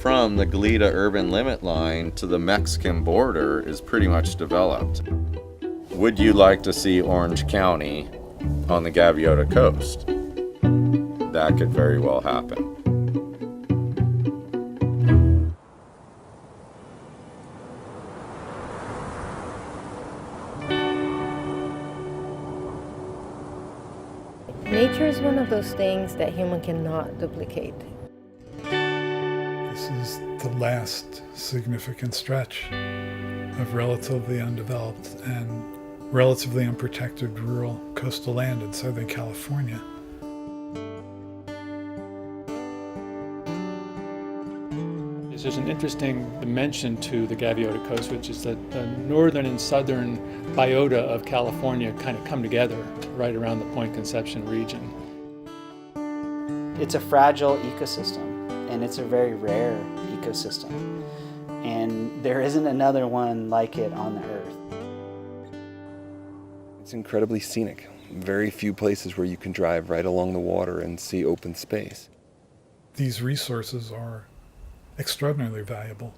from the Goleta urban limit line to the Mexican border is pretty much developed. Would you like to see Orange County on the Gaviota Coast? That could very well happen. Nature is one of those things that human cannot duplicate. This is the last significant stretch of relatively undeveloped and relatively unprotected rural coastal land in Southern California. There's an interesting dimension to the Gaviota Coast, which is that the northern and southern biota of California kind of come together right around the Point Conception region. It's a fragile ecosystem, and it's a very rare ecosystem, and there isn't another one like it on the earth. It's incredibly scenic. Very few places where you can drive right along the water and see open space. These resources are extraordinarily valuable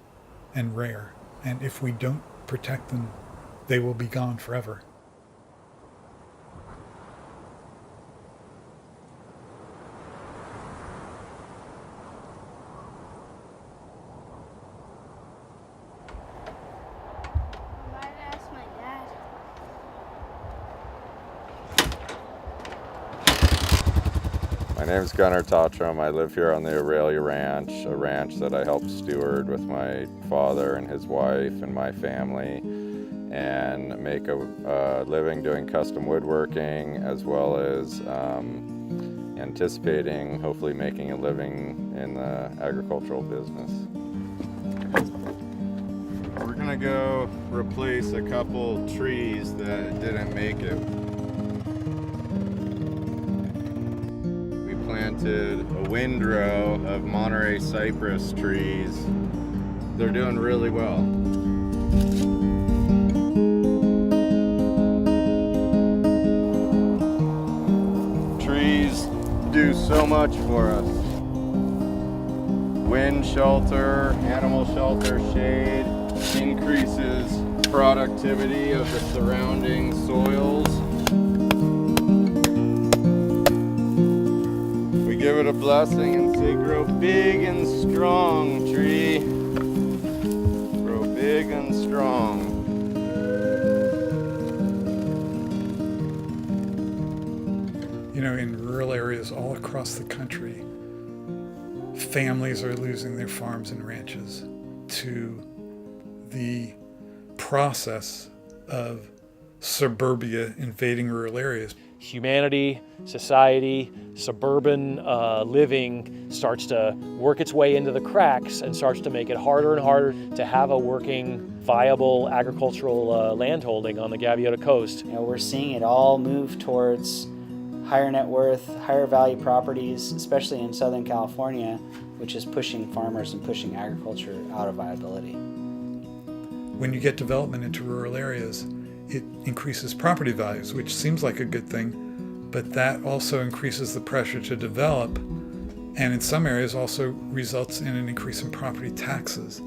and rare, and if we don't protect them, they will be gone forever. My name is Tautrim. I live here on the Aurelia Ranch, a ranch that I help steward with my father and his wife and my family, and make a living doing custom woodworking, as well as anticipating hopefully making a living in the agricultural business. We're gonna go replace a couple trees that didn't make it. Planted a windrow of Monterey cypress trees. They're doing really well. Trees do so much for us. Wind shelter, animal shelter, shade, increases productivity of the surrounding soils. Give it a blessing and say, grow big and strong, tree. Grow big and strong. You know, in rural areas all across the country, families are losing their farms and ranches to the process of suburbia invading rural areas. Humanity, society, suburban living starts to work its way into the cracks and starts to make it harder and harder to have a working, viable agricultural landholding on the Gaviota Coast. You know, we're seeing it all move towards higher net worth, higher value properties, especially in Southern California, which is pushing farmers and pushing agriculture out of viability. When you get development into rural areas, it increases property values, which seems like a good thing, but that also increases the pressure to develop, and in some areas also results in an increase in property taxes.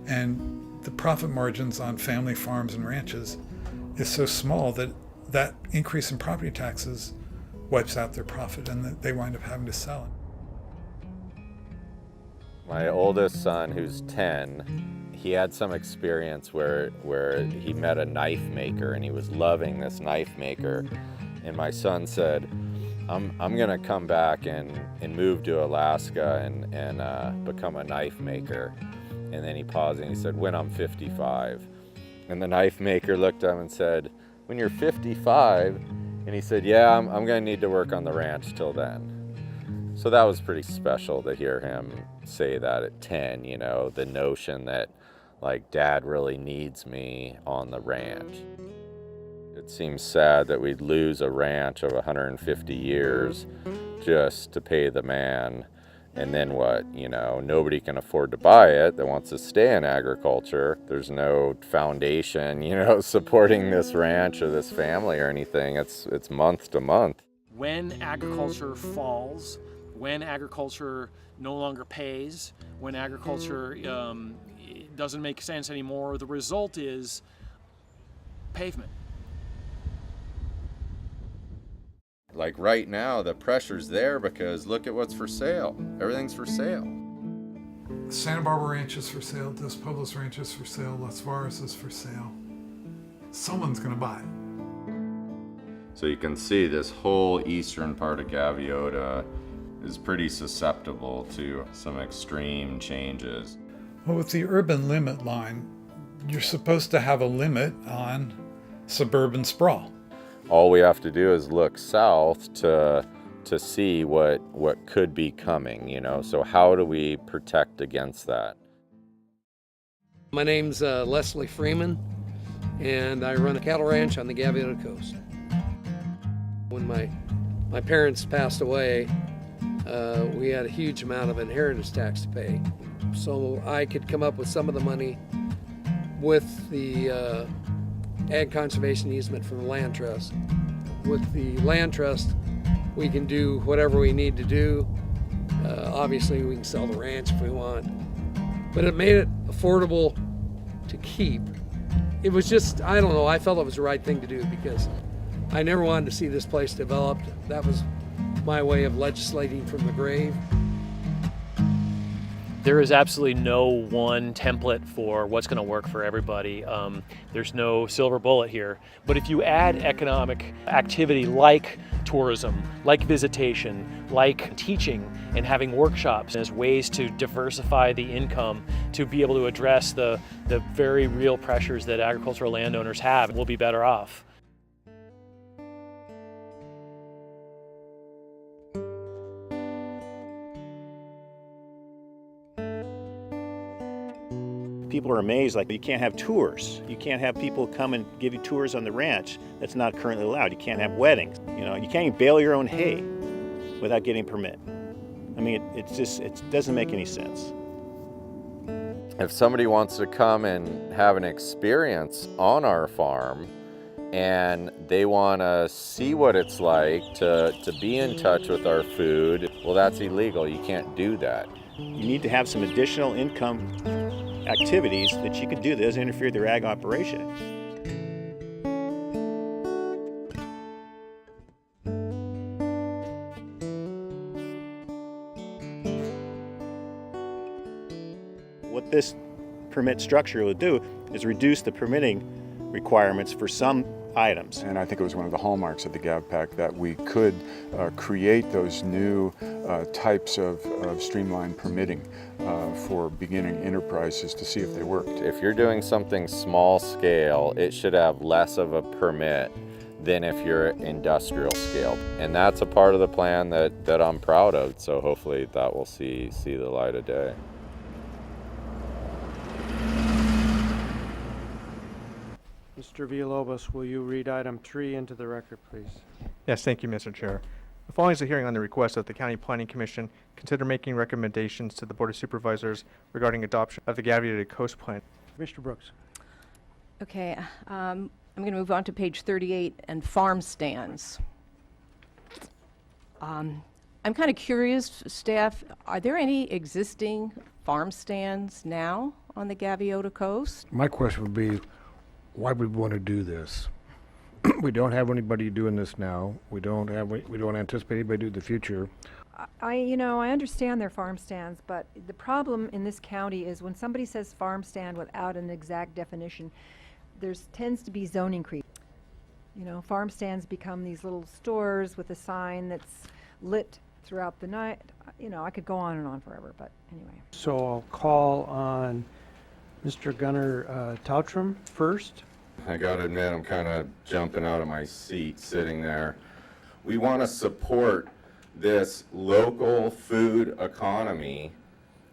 And the profit margins on family farms and ranches is so small that that increase in property taxes wipes out their profit, and they wind up having to sell it. My oldest son, who's 10, he had some experience where he met a knife maker and he was loving this knife maker. And my son said, I'm gonna come back and move to Alaska and become a knife maker. And then he paused and he said, when I'm 55. And the knife maker looked at him and said, when you're 55? And he said, yeah, I'm gonna need to work on the ranch till then. So that was pretty special to hear him say that at 10, you know, the notion that like dad really needs me on the ranch. It seems sad that we'd lose a ranch of 150 years just to pay the man. And then what, you know, nobody can afford to buy it that wants to stay in agriculture. There's no foundation, you know, supporting this ranch or this family or anything. It's month to month. When agriculture falls, when agriculture no longer pays, when agriculture doesn't make sense anymore, the result is pavement. Like right now, the pressure's there because look at what's for sale. Everything's for sale. Santa Barbara Ranch is for sale, Dos Pueblos Ranch is for sale, Las Varas is for sale. Someone's gonna buy it. So you can see this whole eastern part of Gaviota is pretty susceptible to some extreme changes. Well, with the urban limit line, you're supposed to have a limit on suburban sprawl. All we have to do is look south to see what could be coming, you know. So how do we protect against that? My name's Leslie Freeman, and I run a cattle ranch on the Gaviota Coast. When my parents passed away, we had a huge amount of inheritance tax to pay. So I could come up with some of the money with the ag conservation easement from the land trust. With the land trust, we can do whatever we need to do. Obviously, we can sell the ranch if we want, but it made it affordable to keep. It was just, I don't know, I felt it was the right thing to do because I never wanted to see this place developed. That was my way of legislating from the grave. There is absolutely no one template for what's going to work for everybody. There's no silver bullet here. But if you add economic activity like tourism, like visitation, like teaching and having workshops as ways to diversify the income to be able to address the very real pressures that agricultural landowners have, we'll be better off. People are amazed, like you can't have tours. You can't have people come and give you tours on the ranch. That's not currently allowed. You can't have weddings. You know, you can't even bale your own hay without getting a permit. I mean, it doesn't make any sense. If somebody wants to come and have an experience on our farm and they want to see what it's like to be in touch with our food, well, that's illegal. You can't do that. You need to have some additional income activities that you can do that doesn't interfere with their ag operation. What this permit structure will do is reduce the permitting requirements for some items. And I think it was one of the hallmarks of the GavPac that we could create those new types of streamlined permitting for beginning enterprises to see if they worked. If you're doing something small scale, it should have less of a permit than if you're industrial scale. And that's a part of the plan that I'm proud of. So hopefully that will see the light of day. Mr. Villalobos, will you read item 3 into the record, please? Yes, thank you, Mr. Chair. The following is a hearing on the request of the County Planning Commission consider making recommendations to the Board of Supervisors regarding adoption of the Gaviota Coast Plan. Mr. Brooks. Okay, I'm going to move on to page 38 and farm stands. I'm kind of curious, staff, are there any existing farm stands now on the Gaviota Coast? My question would be, why would we want to do this? We don't have anybody doing this now. We don't anticipate anybody do it in the future. I understand their farm stands, but the problem in this county is when somebody says farm stand without an exact definition, tends to be zoning creep. You know, farm stands become these little stores with a sign that's lit throughout the night. You know, I could go on and on forever, but anyway. So I'll call on Mr. Gunnar Tautrim first. I gotta admit, I'm kind of jumping out of my seat sitting there. We want to support this local food economy,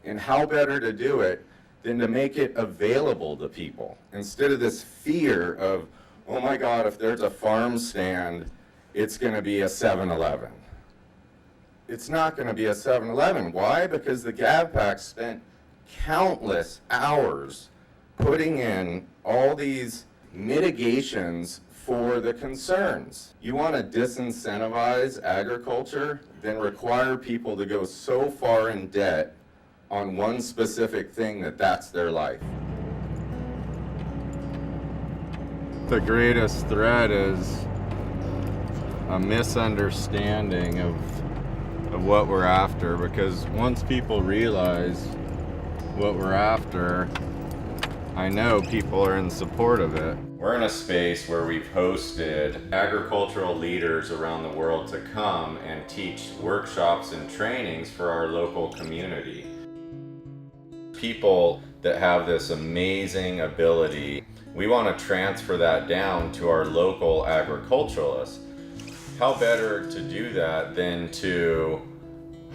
and how better to do it than to make it available to people instead of this fear of, oh my God, if there's a farm stand, it's going to be a 7-Eleven. It's not going to be a 7-Eleven. Why? Because the GavPac spent countless hours putting in all these mitigations for the concerns. You want to disincentivize agriculture, then require people to go so far in debt on one specific thing that's their life. The greatest threat is a misunderstanding of what we're after, because once people realize what we're after, I know people are in support of it. We're in a space where we've hosted agricultural leaders around the world to come and teach workshops and trainings for our local community. People that have this amazing ability, we want to transfer that down to our local agriculturalists. How better to do that than to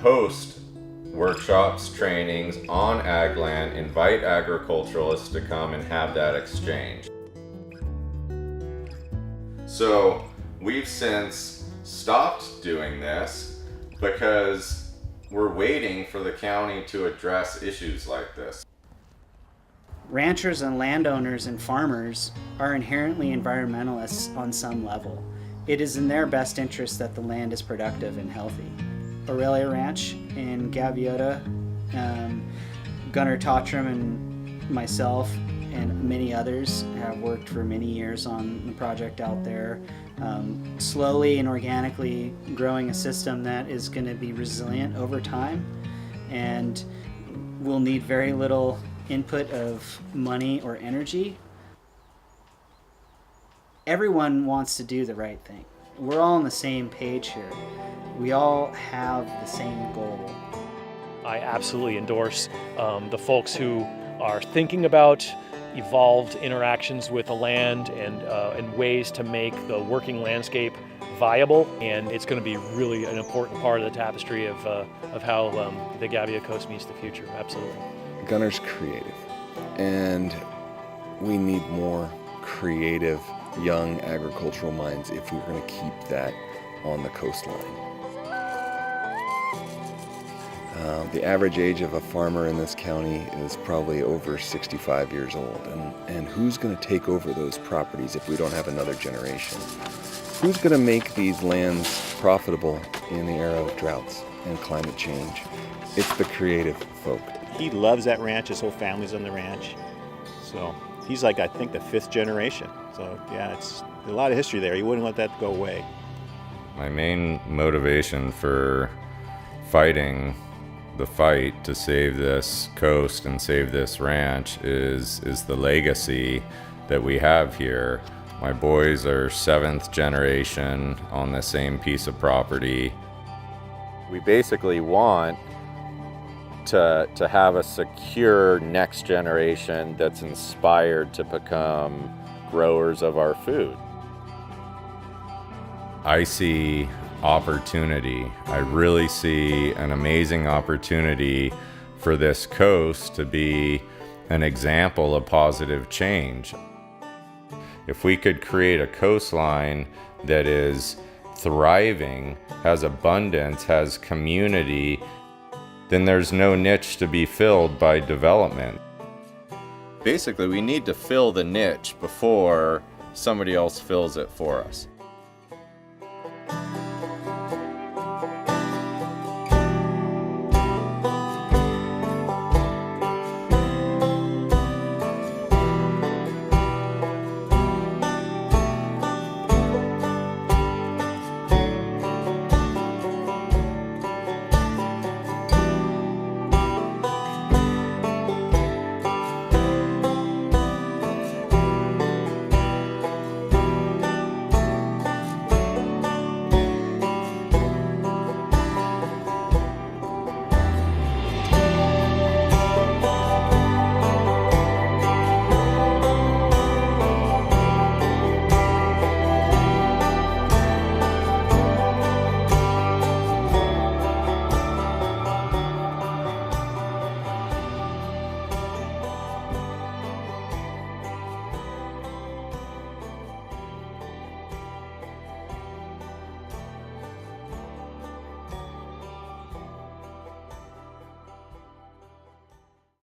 host workshops, trainings on ag land, invite agriculturalists to come and have that exchange. So we've since stopped doing this because we're waiting for the county to address issues like this. Ranchers and landowners and farmers are inherently environmentalists on some level. It is in their best interest that the land is productive and healthy. Aurelia Ranch in Gaviota, Gunnar Tautrim and myself and many others have worked for many years on the project out there, slowly and organically growing a system that is going to be resilient over time and will need very little input of money or energy. Everyone wants to do the right thing. We're all on the same page here. We all have the same goal. I absolutely endorse the folks who are thinking about evolved interactions with the land and ways to make the working landscape viable, and it's going to be really an important part of the tapestry of how the Gaviota Coast meets the future. Absolutely. Gunnar's creative, and we need more creative young agricultural minds if we're going to keep that on the coastline. The average age of a farmer in this county is probably over 65 years old, and who's going to take over those properties if we don't have another generation? Who's going to make these lands profitable in the era of droughts and climate change? It's the creative folk. He loves that ranch. His whole family's on the ranch. So he's like, I think, the 5th generation. So yeah, it's a lot of history there. He wouldn't let that go away. My main motivation for fighting the fight to save this coast and save this ranch is the legacy that we have here. My boys are 7th generation on the same piece of property. We basically want to have a secure next generation that's inspired to become growers of our food. I see opportunity. I really see an amazing opportunity for this coast to be an example of positive change. If we could create a coastline that is thriving, has abundance, has community, then there's no niche to be filled by development. Basically, we need to fill the niche before somebody else fills it for us.